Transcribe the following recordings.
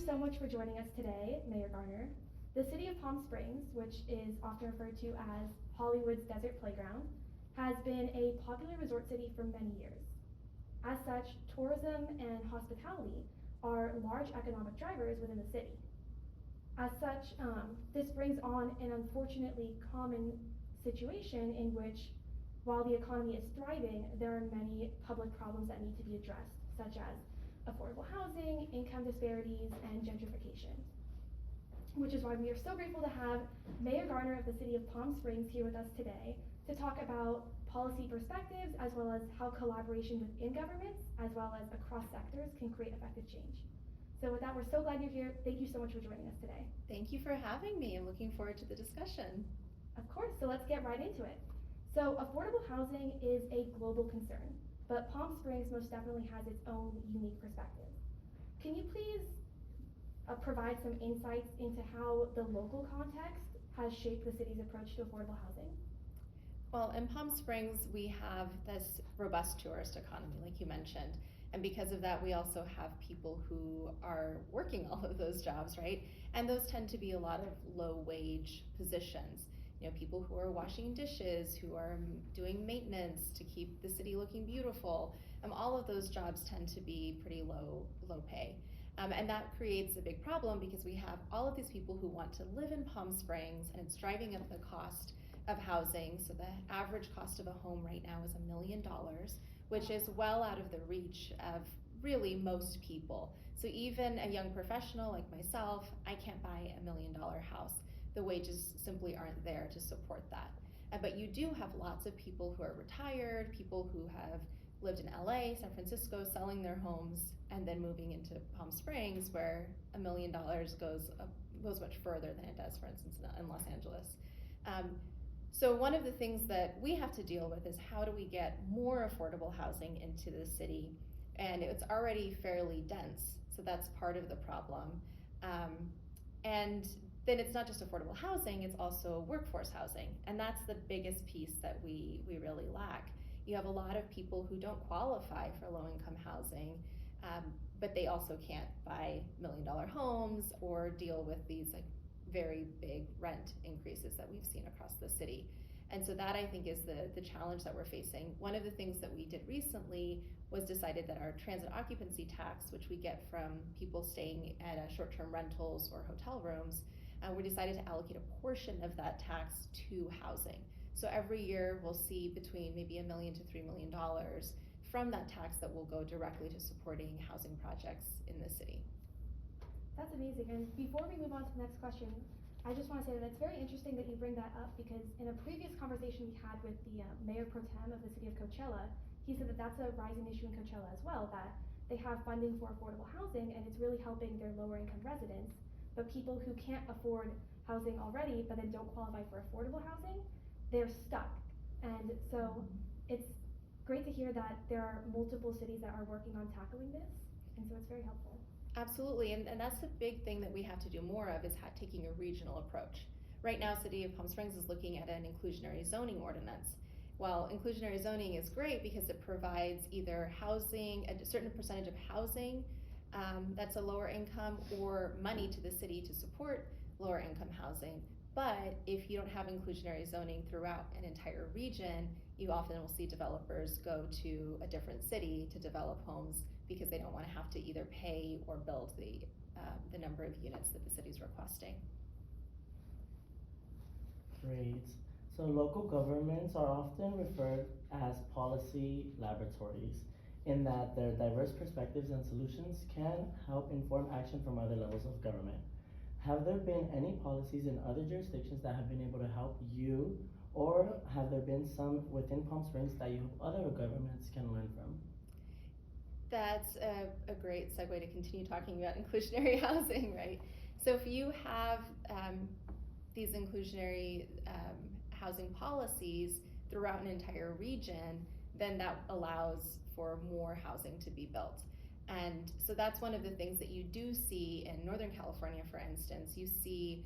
so much for joining us today, Mayor Garner. The city of Palm Springs, which is often referred to as Hollywood's desert playground, has been a popular resort city for many years. As such, tourism and hospitality are large economic drivers within the city. As such, this brings on an unfortunately common situation in which, while the economy is thriving, there are many public problems that need to be addressed, such as affordable housing, income disparities, and gentrification. Which is why we are so grateful to have Mayor Garner of the city of Palm Springs here with us today to talk about policy perspectives, as well as how collaboration within governments, as well as across sectors, can create effective change. So with that, we're so glad you're here. Thank you so much for joining us today. Thank you for having me. I'm looking forward to the discussion. Of course, so let's get right into it. So affordable housing is a global concern, but Palm Springs most definitely has its own unique perspective. Can you please provide some insights into how the local context has shaped the city's approach to affordable housing? Well, in Palm Springs, we have this robust tourist economy, like you mentioned. And because of that, we also have people who are working all of those jobs, right? And those tend to be a lot of low-wage positions. You know, people who are washing dishes, who are doing maintenance to keep the city looking beautiful. All of those jobs tend to be pretty low pay. And that creates a big problem because we have all of these people who want to live in Palm Springs, and it's driving up the cost of housing. So the average cost of a home right now is $1 million, which is well out of the reach of really most people. So even a young professional like myself, I can't buy $1 million house. The wages simply aren't there to support that. But you do have lots of people who are retired, people who have lived in LA, San Francisco, selling their homes, and then moving into Palm Springs, where $1 million goes much further than it does, for instance, in Los Angeles. So one of the things that we have to deal with is how do we get more affordable housing into the city? And it's already fairly dense, so that's part of the problem. And then it's not just affordable housing, it's also workforce housing. And that's the biggest piece that we really lack. You have a lot of people who don't qualify for low-income housing, but they also can't buy $1 million homes or deal with these very big rent increases that we've seen across the city. And so that, I think, is the challenge that we're facing. One of the things that we did recently was decided that our transit occupancy tax, which we get from people staying at short-term rentals or hotel rooms, we decided to allocate a portion of that tax to housing. So every year we'll see between maybe $1 million to $3 million from that tax that will go directly to supporting housing projects in the city. That's amazing. And before we move on to the next question, I just want to say that it's very interesting that you bring that up, because in a previous conversation we had with the Mayor Pro Tem of the city of Coachella, he said that that's a rising issue in Coachella as well, that they have funding for affordable housing and it's really helping their lower income residents, but people who can't afford housing already but then don't qualify for affordable housing, they're stuck. And so it's great to hear that there are multiple cities that are working on tackling this, and so it's very helpful. Absolutely, and that's the big thing that we have to do more of, is taking a regional approach. Right now, City of Palm Springs is looking at an inclusionary zoning ordinance. Well, inclusionary zoning is great because it provides either housing, a certain percentage of housing that's a lower income, or money to the city to support lower income housing. But if you don't have inclusionary zoning throughout an entire region, you often will see developers go to a different city to develop homes because they don't want to have to either pay or build the number of units that the city's requesting. Great. So local governments are often referred as policy laboratories, in that their diverse perspectives and solutions can help inform action from other levels of government. Have there been any policies in other jurisdictions that have been able to help you, or have there been some within Palm Springs that you hope other governments can learn from? That's a great segue to continue talking about inclusionary housing, right? So if you have these inclusionary housing policies throughout an entire region, then that allows for more housing to be built. And so that's one of the things that you do see in Northern California, for instance. You see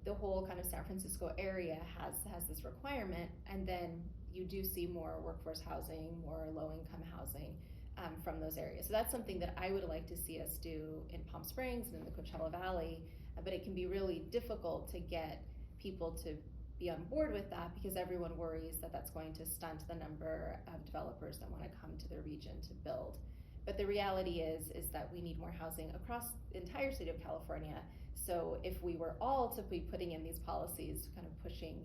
the whole kind of San Francisco area has this requirement, and then you do see more workforce housing, more low-income housing from those areas. So that's something that I would like to see us do in Palm Springs and in the Coachella Valley, but it can be really difficult to get people to be on board with that because everyone worries that that's going to stunt the number of developers that want to come to their region to build. But the reality is that we need more housing across the entire state of California. So if we were all to be putting in these policies, kind of pushing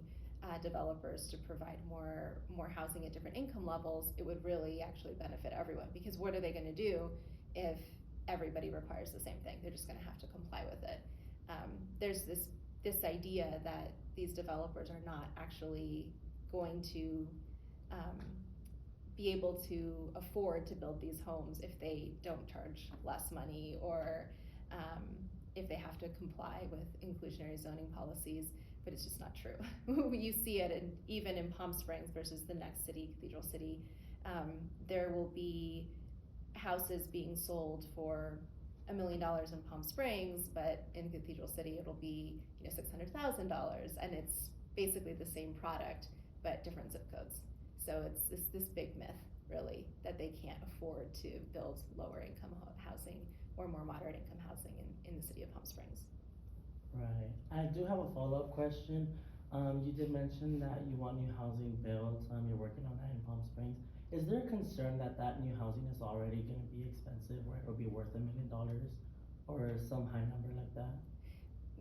developers to provide more housing at different income levels, it would really actually benefit everyone. Because what are they going to do if everybody requires the same thing? They're just going to have to comply with it. There's this idea that these developers are not actually going to be able to afford to build these homes if they don't charge less money or if they have to comply with inclusionary zoning policies, but it's just not true. You see it even in Palm Springs versus the next city, Cathedral City. There will be houses being sold for $1 million in Palm Springs, but in Cathedral City it'll be $600,000, and it's basically the same product but different zip codes. So it's this big myth, really, that they can't afford to build lower income housing or more moderate income housing in the city of Palm Springs. Right. I do have a follow-up question. You did mention that you want new housing built. You're working on that in Palm Springs. Is there a concern that new housing is already going to be expensive, where it'll be worth $1 million or some high number like that?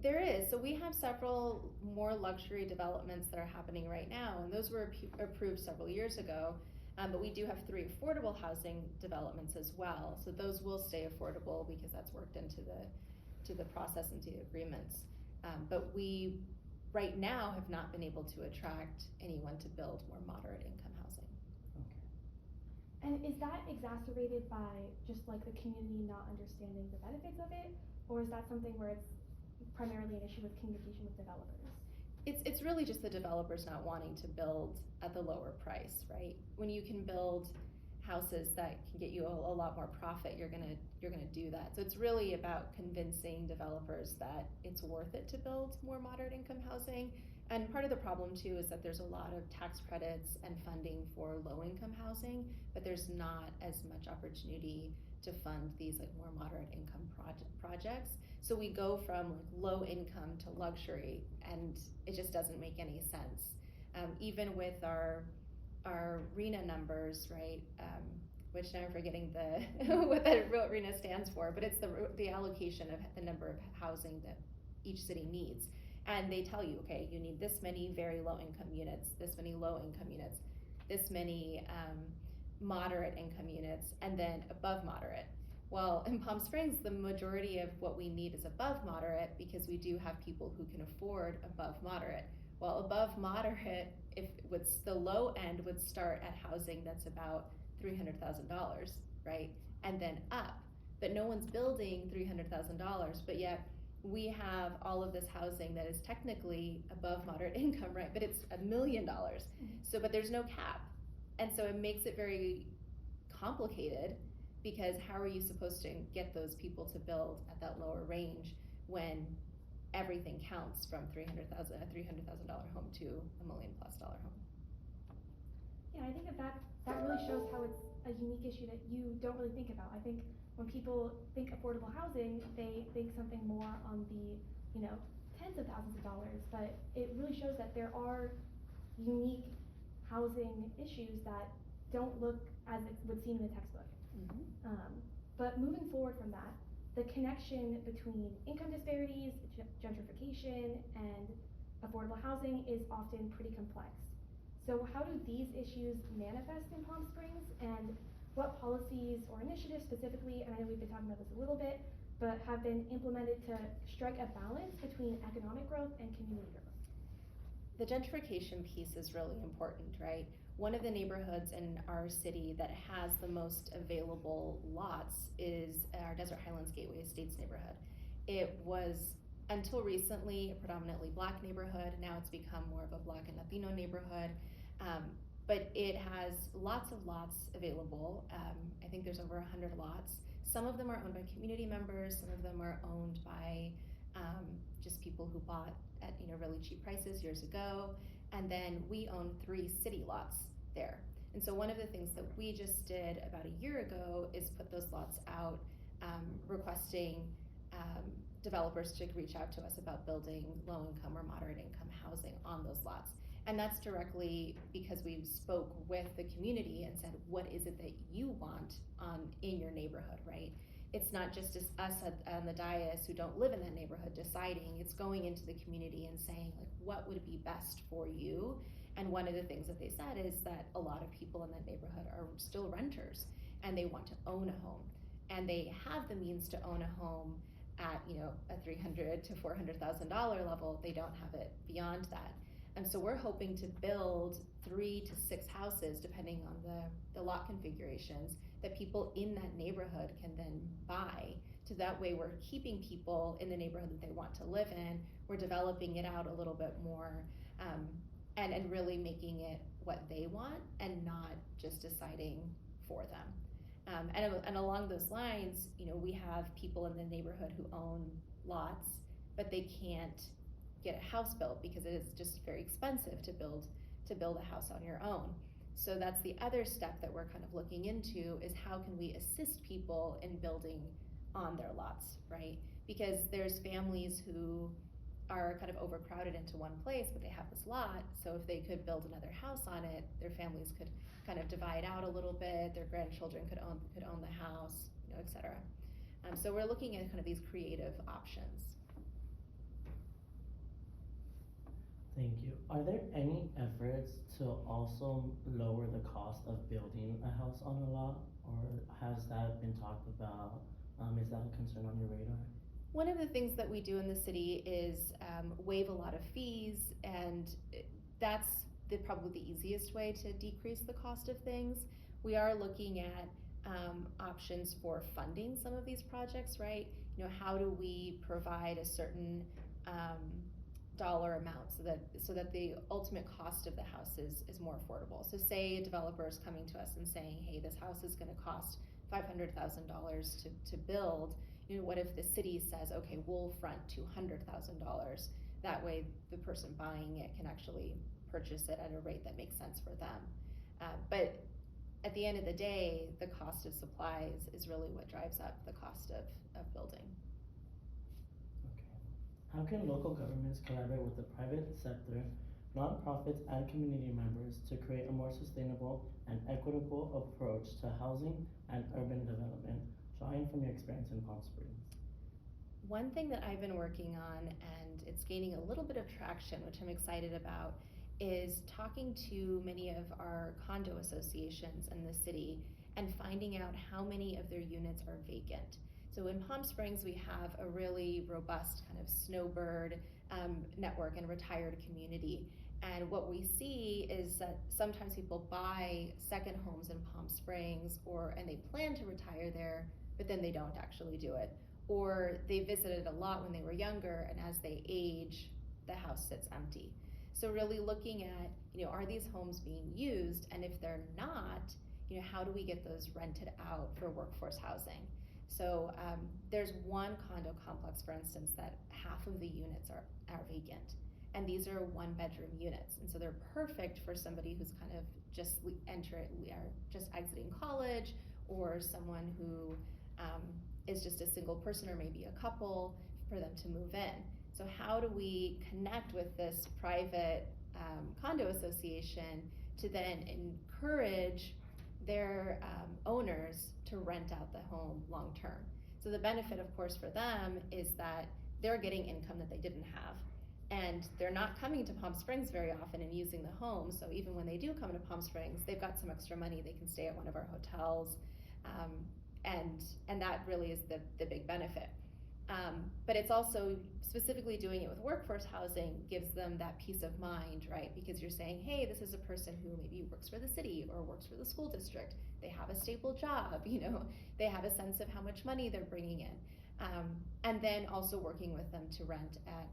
There is. So we have several more luxury developments that are happening right now, and those were approved several years ago. But we do have 3 affordable housing developments as well. So those will stay affordable because that's worked into the process, into the agreements. But we right now have not been able to attract anyone to build more moderate income housing. Okay. And is that exacerbated by just like the community not understanding the benefits of it, or is that something where it's primarily an issue with communication with developers? It's really just the developers not wanting to build at the lower price, right? When you can build houses that can get you a lot more profit, you're gonna do that. So it's really about convincing developers that it's worth it to build more moderate income housing. And part of the problem too is that there's a lot of tax credits and funding for low income housing, but there's not as much opportunity to fund these like more moderate income projects. So we go from like low income to luxury, and it just doesn't make any sense. Even with our RHNA numbers, right? Which now I'm forgetting what that RHNA stands for, but it's the allocation of the number of housing that each city needs. And they tell you, okay, you need this many very low income units, this many low income units, this many moderate income units, and then above moderate. Well, in Palm Springs, the majority of what we need is above moderate because we do have people who can afford above moderate. Well, above moderate, the low end would start at housing that's about $300,000, right? And then up. But no one's building $300,000, but yet we have all of this housing that is technically above moderate income, right? But it's $1 million. So, but there's no cap. And so it makes it very complicated, because how are you supposed to get those people to build at that lower range when everything counts from a $300,000 home to $1 million+ home? Yeah, I think that really shows how it's a unique issue that you don't really think about. I think when people think affordable housing, they think something more on the, tens of thousands of dollars, but it really shows that there are unique housing issues that don't look as it would seem in a textbook. But moving forward from that, the connection between income disparities, gentrification, and affordable housing is often pretty complex. So how do these issues manifest in Palm Springs, and what policies or initiatives specifically, and I know we've been talking about this a little bit, but have been implemented to strike a balance between economic growth and community growth? The gentrification piece is really important, right? One of the neighborhoods in our city that has the most available lots is our Desert Highlands Gateway Estates neighborhood. It was, until recently, a predominantly Black neighborhood. Now it's become more of a Black and Latino neighborhood. But it has lots of lots available. I think there's over 100 lots. Some of them are owned by community members. Some of them are owned by just people who bought at really cheap prices years ago. And then we own 3 city lots there. And so one of the things that we just did about a year ago is put those lots out, requesting developers to reach out to us about building low-income or moderate-income housing on those lots. And that's directly because we spoke with the community and said, what is it that you want in your neighborhood, right? It's not just us on the dais who don't live in that neighborhood deciding, it's going into the community and saying, like, what would be best for you? And one of the things that they said is that a lot of people in that neighborhood are still renters and they want to own a home. And they have the means to own a home at, a $300,000 to $400,000 level. They don't have it beyond that. And so we're hoping to build 3 to 6 houses, depending on the lot configurations, that people in that neighborhood can then buy. So that way we're keeping people in the neighborhood that they want to live in. We're developing it out a little bit more, and really making it what they want and not just deciding for them. And along those lines, we have people in the neighborhood who own lots, but they can't get a house built because it is just very expensive to build a house on your own. So that's the other step that we're kind of looking into, is how can we assist people in building on their lots, right? Because there's families who are kind of overcrowded into one place, but they have this lot, so if they could build another house on it, their families could kind of divide out a little bit, their grandchildren could own the house, et cetera. So we're looking at kind of these creative options. Thank you. Are there any efforts to also lower the cost of building a house on a lot, or has that been talked about? Is that a concern on your radar? One of the things that we do in the city is waive a lot of fees, and that's probably the easiest way to decrease the cost of things. We are looking at options for funding some of these projects, right? How do we provide a certain dollar amount so that the ultimate cost of the house is more affordable. So say a developer is coming to us and saying, hey, this house is going to cost $500,000 to build. What if the city says, okay, we'll front $200,000? That way the person buying it can actually purchase it at a rate that makes sense for them. But at the end of the day, the cost of supplies is really what drives up the cost of building. How can local governments collaborate with the private sector, nonprofits, and community members to create a more sustainable and equitable approach to housing and urban development, drawing from your experience in Palm Springs? One thing that I've been working on, and it's gaining a little bit of traction, which I'm excited about, is talking to many of our condo associations in the city and finding out how many of their units are vacant. So in Palm Springs, we have a really robust kind of snowbird network and retired community. And what we see is that sometimes people buy second homes in Palm Springs, and they plan to retire there, but then they don't actually do it. Or they visited a lot when they were younger, and as they age, the house sits empty. So really looking at, are these homes being used? And if they're not, how do we get those rented out for workforce housing? So there's one condo complex, for instance, that half of the units are vacant. And these are 1-bedroom units. And so they're perfect for somebody who's kind of just exiting college, or someone who is just a single person, or maybe a couple, for them to move in. So how do we connect with this private condo association to then encourage their owners to rent out the home long term? So the benefit, of course, for them is that they're getting income that they didn't have, and they're not coming to Palm Springs very often and using the home. So even when they do come to Palm Springs, they've got some extra money. They can stay at one of our hotels, and that really is the big benefit. But it's also specifically doing it with workforce housing gives them that peace of mind, right? Because you're saying, hey, this is a person who maybe works for the city or works for the school district. They have a stable job, they have a sense of how much money they're bringing in. And then also working with them to rent at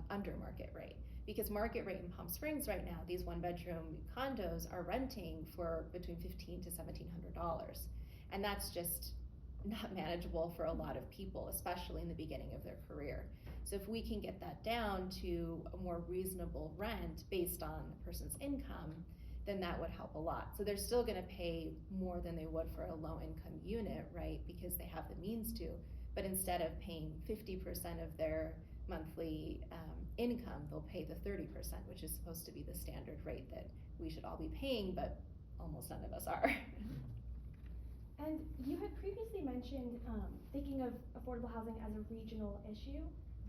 under market rate. Because market rate in Palm Springs right now, these 1-bedroom condos are renting for between $1,500 to $1,700. And that's just not manageable for a lot of people, especially in the beginning of their career. So if we can get that down to a more reasonable rent based on a person's income, then that would help a lot. So they're still going to pay more than they would for a low-income unit, right, because they have the means to. But instead of paying 50% of their monthly income, they'll pay the 30%, which is supposed to be the standard rate that we should all be paying, but almost none of us are. And you had previously mentioned thinking of affordable housing as a regional issue.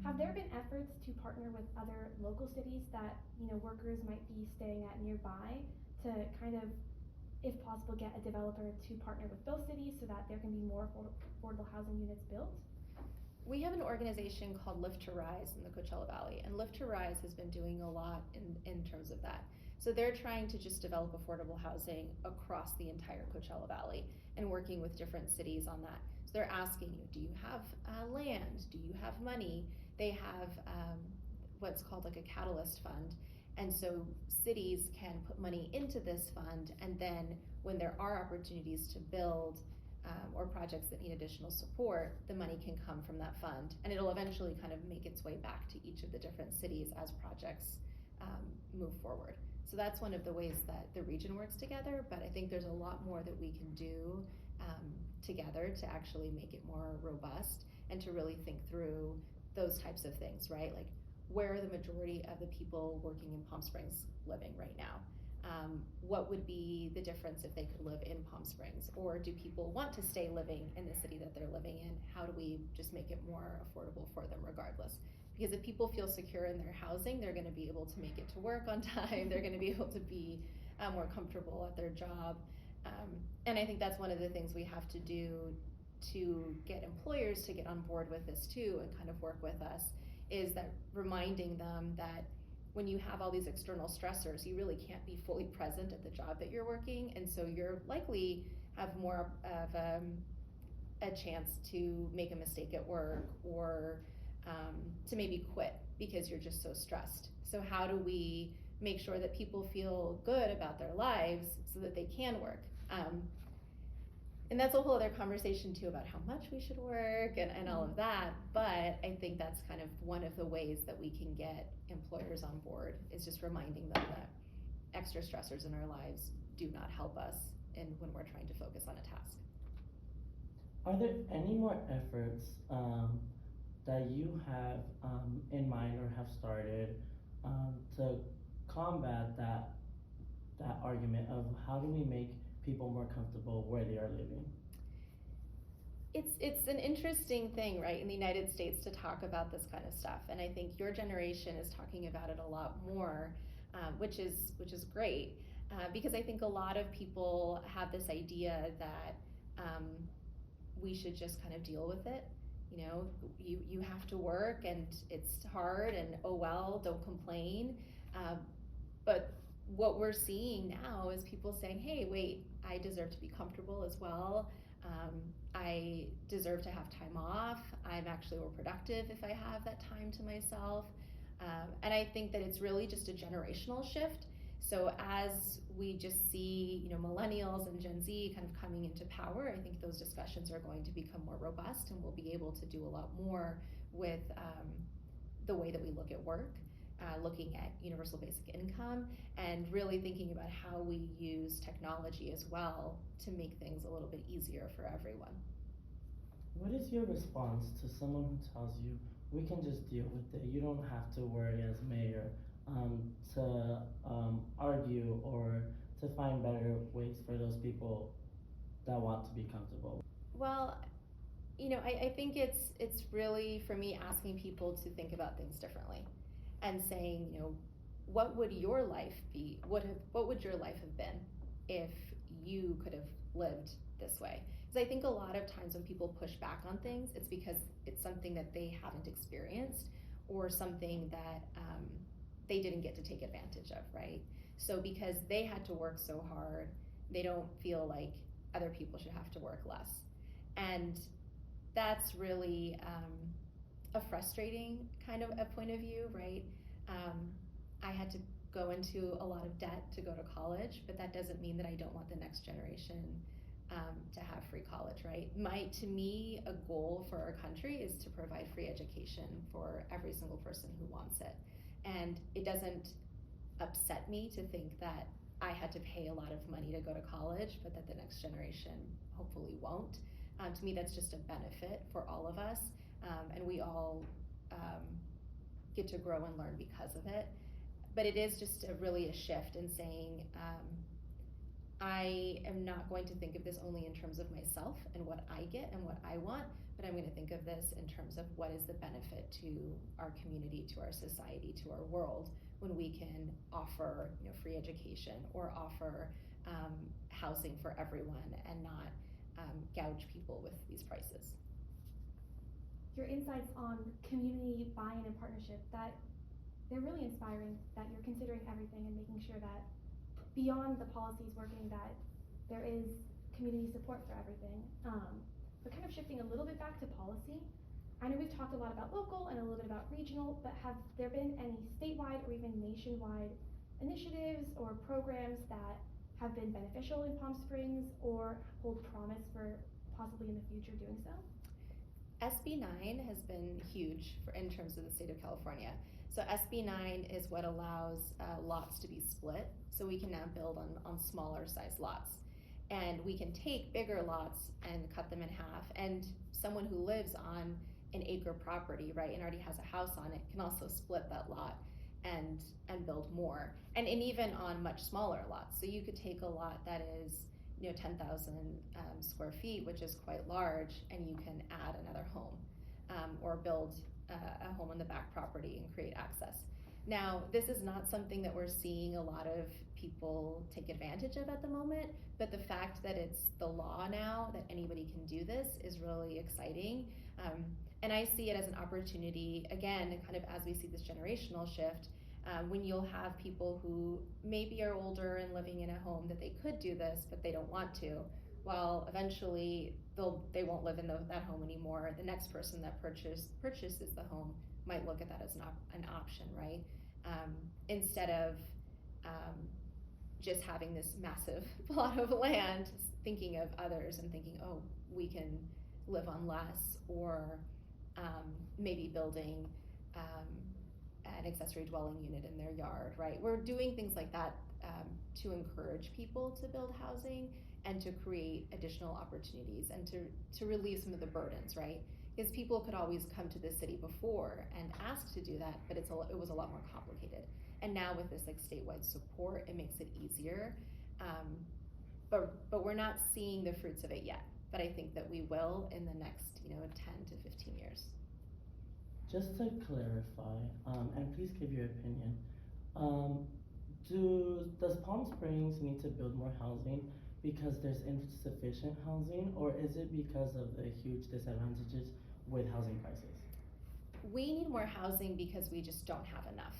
Have there been efforts to partner with other local cities that, you know, workers might be staying at nearby to kind of, if possible, get a developer to partner with those cities so that there can be more affordable housing units built? We have an organization called Lift to Rise in the Coachella Valley, and Lift to Rise has been doing a lot in terms of that. So they're trying to just develop affordable housing across the entire Coachella Valley and working with different cities on that. So they're asking you, do you have land? Do you have money? They have what's called like a catalyst fund. And so cities can put money into this fund, and then when there are opportunities to build or projects that need additional support, the money can come from that fund, and it'll eventually kind of make its way back to each of the different cities as projects move forward. So that's one of the ways that the region works together, but I think there's a lot more that we can do together to actually make it more robust and to really think through those types of things, right? Like, where are the majority of the people working in Palm Springs living right now? What would be the difference if they could live in Palm Springs? Or do people want to stay living in the city that they're living in? How do we just make it more affordable for them regardless? Because if people feel secure in their housing, they're going to be able to make it to work on time. They're going to be able to be more comfortable at their job. And I think that's one of the things we have to do to get employers to get on board with this too and kind of work with us, is that reminding them that when you have all these external stressors, you really can't be fully present at the job that you're working, and so you're likely have more of a chance to make a mistake at work or to maybe quit because you're just so stressed. So how do we make sure that people feel good about their lives so that they can work? And that's a whole other conversation too about how much we should work and all of that, but I think that's kind of one of the ways that we can get employers on board, is just reminding them that extra stressors in our lives do not help us when we're trying to focus on a task. Are there any more efforts that you have in mind or have started to combat that argument of how do we make people more comfortable where they are living? It's an interesting thing, right, in the United States to talk about this kind of stuff, and I think your generation is talking about it a lot more, which is great, because I think a lot of people have this idea that we should just kind of deal with it. You know, you have to work and it's hard and oh well, don't complain. But what we're seeing now is people saying, hey, wait, I deserve to be comfortable as well. I deserve to have time off. I'm actually more productive if I have that time to myself. And I think that it's really just a generational shift. So as we just see, you know, millennials and Gen Z kind of coming into power, I think those discussions are going to become more robust, and we'll be able to do a lot more with the way that we look at work, looking at universal basic income, and really thinking about how we use technology as well to make things a little bit easier for everyone. What is your response to someone who tells you, we can just deal with it, you don't have to worry as mayor to argue or to find better ways for those people that want to be comfortable? Well, you know, I think it's really, for me, asking people to think about things differently and saying, you know, what would your life be? What would your life have been if you could have lived this way? Because I think a lot of times when people push back on things, it's because it's something that they haven't experienced or something that they didn't get to take advantage of, right? So because they had to work so hard, they don't feel like other people should have to work less. And that's really a frustrating kind of a point of view, right? I had to go into a lot of debt to go to college, but that doesn't mean that I don't want the next generation to have free college, right? To me, a goal for our country is to provide free education for every single person who wants it. And it doesn't upset me to think that I had to pay a lot of money to go to college, but that the next generation hopefully won't. To me, that's just a benefit for all of us, and we all get to grow and learn because of it. But it is just really a shift in saying, I am not going to think of this only in terms of myself and what I get and what I want, but I'm going to think of this in terms of what is the benefit to our community, to our society, to our world, when we can offer, free education or offer housing for everyone and not gouge people with these prices. Your insights on community buy-in and partnership, that they're really inspiring, that you're considering everything and making sure that beyond the policies working, that there is community support for everything. But kind of shifting a little bit back to policy, I know we've talked a lot about local and a little bit about regional, but have there been any statewide or even nationwide initiatives or programs that have been beneficial in Palm Springs or hold promise for possibly in the future doing so? SB 9 has been huge in terms of the state of California. So SB 9 is what allows lots to be split, so we can now build on smaller size lots. And we can take bigger lots and cut them in half, and someone who lives on an acre property, right, and already has a house on it, can also split that lot and build more. And even on much smaller lots. So you could take a lot that is 10,000 square feet, which is quite large, and you can add another home or build a home on the back property and create access. Now, this is not something that we're seeing a lot of people take advantage of at the moment, but the fact that it's the law now, that anybody can do this, is really exciting. And I see it as an opportunity, again, kind of as we see this generational shift, when you'll have people who maybe are older and living in a home that they could do this, but they don't want to. Well, eventually they won't live in that home anymore. The next person that purchases the home might look at that as an option, right? Instead of just having this massive plot of land, thinking of others and thinking, oh, we can live on less, or maybe building an accessory dwelling unit in their yard, right? We're doing things like that to encourage people to build housing and to create additional opportunities and to relieve some of the burdens, right? Because people could always come to the city before and ask to do that, but it was a lot more complicated. And now with this statewide support, it makes it easier. But we're not seeing the fruits of it yet. But I think that we will in the next 10 to 15 years. Just to clarify, and please give your opinion, does Palm Springs need to build more housing because there's insufficient housing, or is it because of the huge disadvantages with housing prices? We need more housing because we just don't have enough.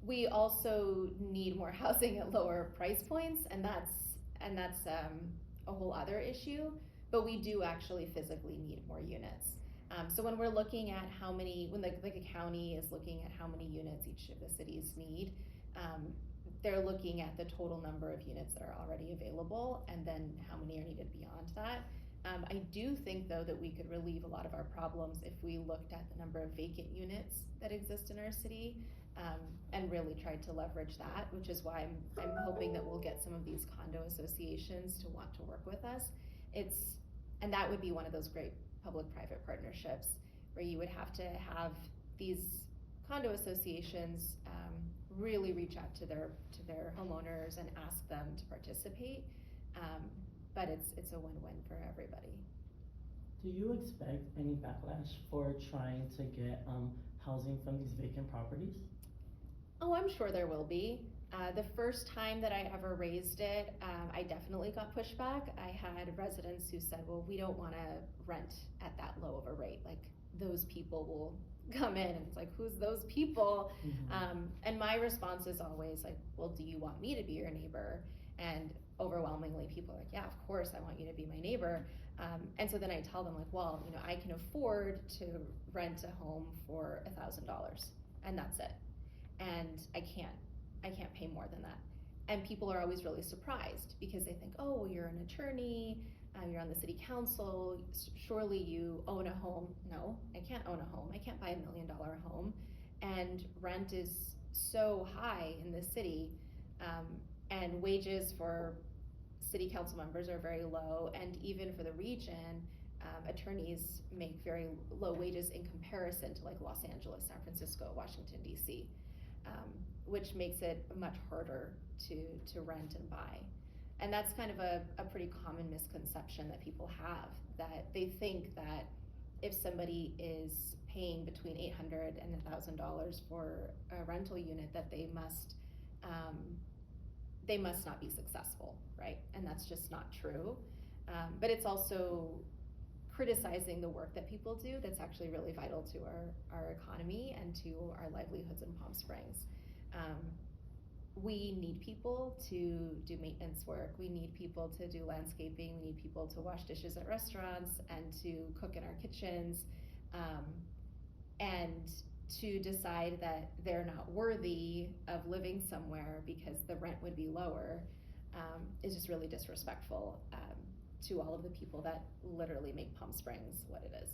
We also need more housing at lower price points, and that's a whole other issue, but we do actually physically need more units. So when we're looking at when the county is looking at how many units each of the cities need, they're looking at the total number of units that are already available and then how many are needed beyond that. I do think, though, that we could relieve a lot of our problems if we looked at the number of vacant units that exist in our city and really tried to leverage that, which is why I'm hoping that we'll get some of these condo associations to want to work with us. And that would be one of those great public-private partnerships where you would have to have these condo associations really reach out to their homeowners and ask them to participate. But it's a win-win for everybody. Do you expect any backlash for trying to get housing from these vacant properties? Oh, I'm sure there will be. The first time that I ever raised it, I definitely got pushback. I had residents who said, well, we don't want to rent at that low of a rate. Like, those people will come in, and it's like, who's those people? Mm-hmm. And my response is always like, well, do you want me to be your neighbor? And overwhelmingly people are like, yeah, of course I want you to be my neighbor. And so then I tell them, like, well, I can afford to rent a home for $1,000 and that's it. And I can't pay more than that. And people are always really surprised because they think, oh, well, you're an attorney, you're on the city council, surely you own a home. No, I can't own a home. I can't buy $1 million home. And rent is so high in this city and wages for city council members are very low, and even for the region, attorneys make very low wages in comparison to like Los Angeles, San Francisco, Washington, DC, which makes it much harder to rent and buy. And that's kind of a pretty common misconception that people have, that they think that if somebody is paying between $800 and $1,000 for a rental unit, that they must not be successful, right? And that's just not true. But it's also criticizing the work that people do that's actually really vital to our economy and to our livelihoods in Palm Springs. We need people to do maintenance work. We need people to do landscaping. We need people to wash dishes at restaurants and to cook in our kitchens. And to decide that they're not worthy of living somewhere because the rent would be lower is just really disrespectful to all of the people that literally make Palm Springs what it is.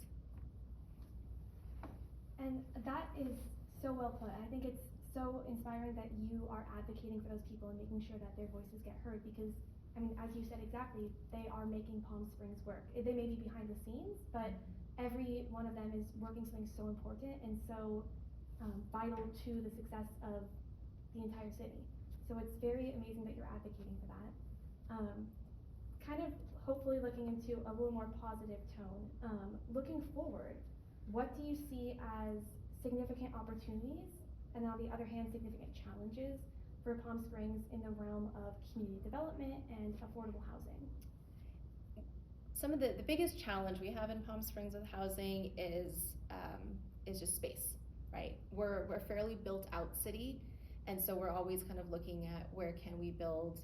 And that is so well put. I think it's so inspiring that you are advocating for those people and making sure that their voices get heard, because, I mean, as you said exactly, they are making Palm Springs work. They may be behind the scenes, but every one of them is working something so important and so vital to the success of the entire city. So it's very amazing that you're advocating for that. Kind of hopefully looking into a little more positive tone. Looking forward, what do you see as significant opportunities, and on the other hand, significant challenges for Palm Springs in the realm of community development and affordable housing? Some of the biggest challenge we have in Palm Springs with housing is just space, right? We're a fairly built out city, and so we're always kind of looking at where can we build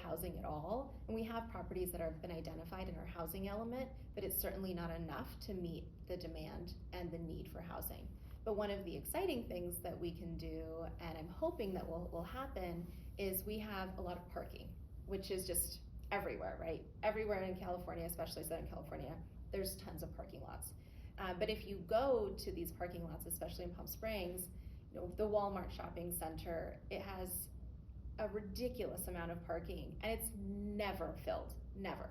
housing at all. And we have properties that have been identified in our housing element, but it's certainly not enough to meet the demand and the need for housing. But one of the exciting things that we can do, and I'm hoping that will happen, is we have a lot of parking, which is just everywhere, right? Everywhere in California, especially Southern California, there's tons of parking lots. But if you go to these parking lots, especially in Palm Springs, you know, the Walmart shopping center, it has a ridiculous amount of parking, and it's never filled, never.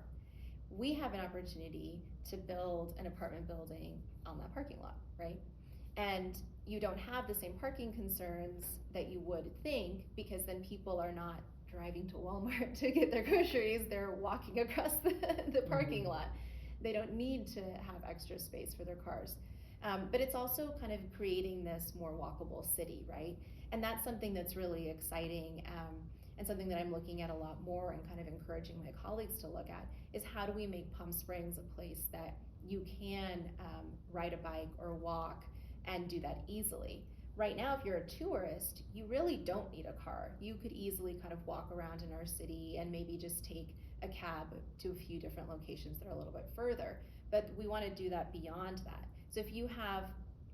We have an opportunity to build an apartment building on that parking lot, right? And you don't have the same parking concerns that you would think, because then people are not driving to Walmart to get their groceries, they're walking across the parking lot. They don't need to have extra space for their cars. But it's also kind of creating this more walkable city, right? And that's something that's really exciting, and something that I'm looking at a lot more and kind of encouraging my colleagues to look at is how do we make Palm Springs a place that you can ride a bike or walk and do that easily. Right now, if you're a tourist, you really don't need a car. You could easily kind of walk around in our city and maybe just take a cab to a few different locations that are a little bit further. But we want to do that beyond that. So if you have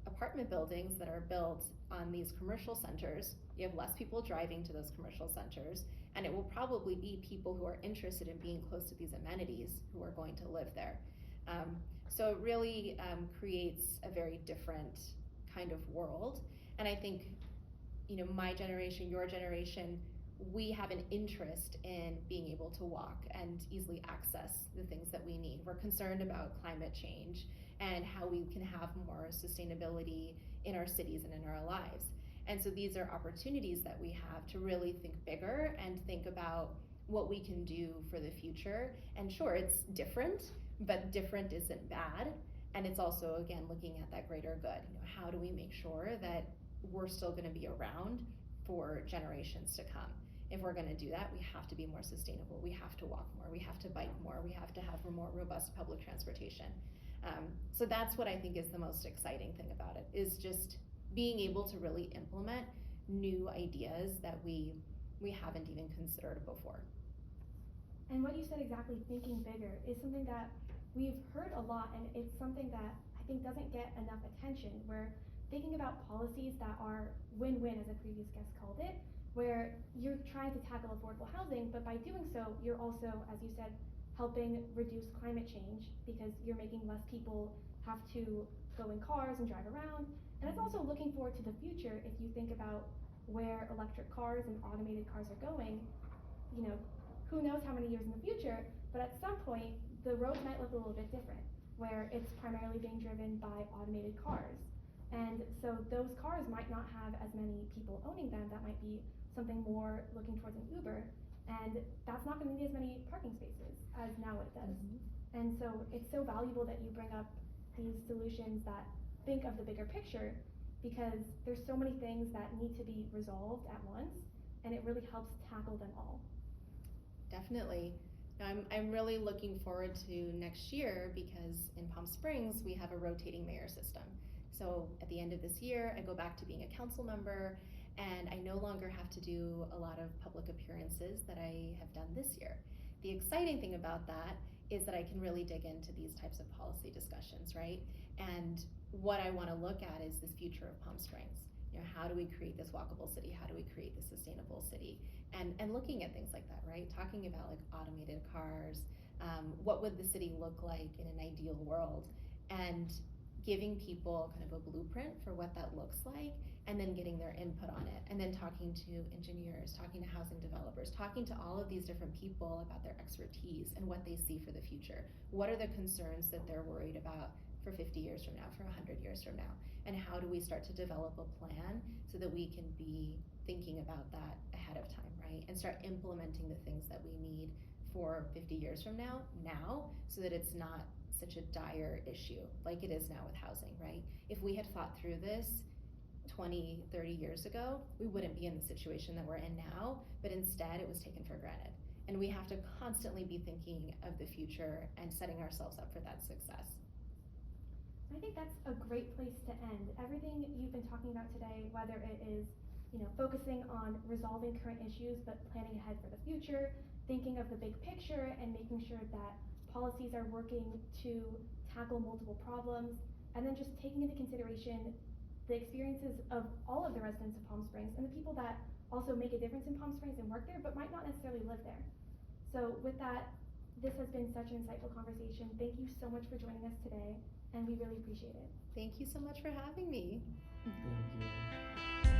apartment buildings that are built on these commercial centers, you have less people driving to those commercial centers, and it will probably be people who are interested in being close to these amenities who are going to live there. So it really creates a very different kind of world. And I think, you know, my generation, your generation, we have an interest in being able to walk and easily access the things that we need. We're concerned about climate change and how we can have more sustainability in our cities and in our lives. And so these are opportunities that we have to really think bigger and think about what we can do for the future. And sure, it's different, but different isn't bad. And it's also, again, looking at that greater good. You know, how do we make sure that we're still going to be around for generations to come? If we're going to do that, we have to be more sustainable. We have to walk more. We have to bike more. We have to have a more robust public transportation. So that's what I think is the most exciting thing about it, is just being able to really implement new ideas that we haven't even considered before. And what you said exactly, thinking bigger, is something that we've heard a lot, and it's something that I think doesn't get enough attention. We're thinking about policies that are win-win, as a previous guest called it, where you're trying to tackle affordable housing, but by doing so, you're also, as you said, helping reduce climate change, because you're making less people have to go in cars and drive around. And it's also looking forward to the future. If you think about where electric cars and automated cars are going, who knows how many years in the future, but at some point, the roads might look a little bit different, where it's primarily being driven by automated cars. And so those cars might not have as many people owning them. That might be something more looking towards an Uber, and that's not going to need as many parking spaces as now it does. And so it's so valuable that you bring up these solutions that think of the bigger picture, because there's so many things that need to be resolved at once, and it really helps tackle them all. Definitely. I'm really looking forward to next year, because in Palm Springs we have a rotating mayor system. So at the end of this year, I go back to being a council member, and I no longer have to do a lot of public appearances that I have done this year. The exciting thing about that is that I can really dig into these types of policy discussions, right? And what I want to look at is this future of Palm Springs. How do we create this walkable city? How do we create this sustainable city? And looking at things like that, right? Talking about like automated cars, what would the city look like in an ideal world? And giving people kind of a blueprint for what that looks like, and then getting their input on it, and then talking to engineers, talking to housing developers, talking to all of these different people about their expertise and what they see for the future. What are the concerns that they're worried about for 50 years from now, for 100 years from now? And how do we start to develop a plan so that we can be thinking about that ahead of time, right? And start implementing the things that we need for 50 years from now, so that it's not such a dire issue like it is now with housing, right? If we had thought through this 20, 30 years ago, we wouldn't be in the situation that we're in now, but instead it was taken for granted. And we have to constantly be thinking of the future and setting ourselves up for that success. I think that's a great place to end. Everything you've been talking about today, whether it is, focusing on resolving current issues but planning ahead for the future, thinking of the big picture and making sure that policies are working to tackle multiple problems, and then just taking into consideration the experiences of all of the residents of Palm Springs and the people that also make a difference in Palm Springs and work there but might not necessarily live there. So with that, this has been such an insightful conversation. Thank you so much for joining us today, and we really appreciate it. Thank you so much for having me. Thank you.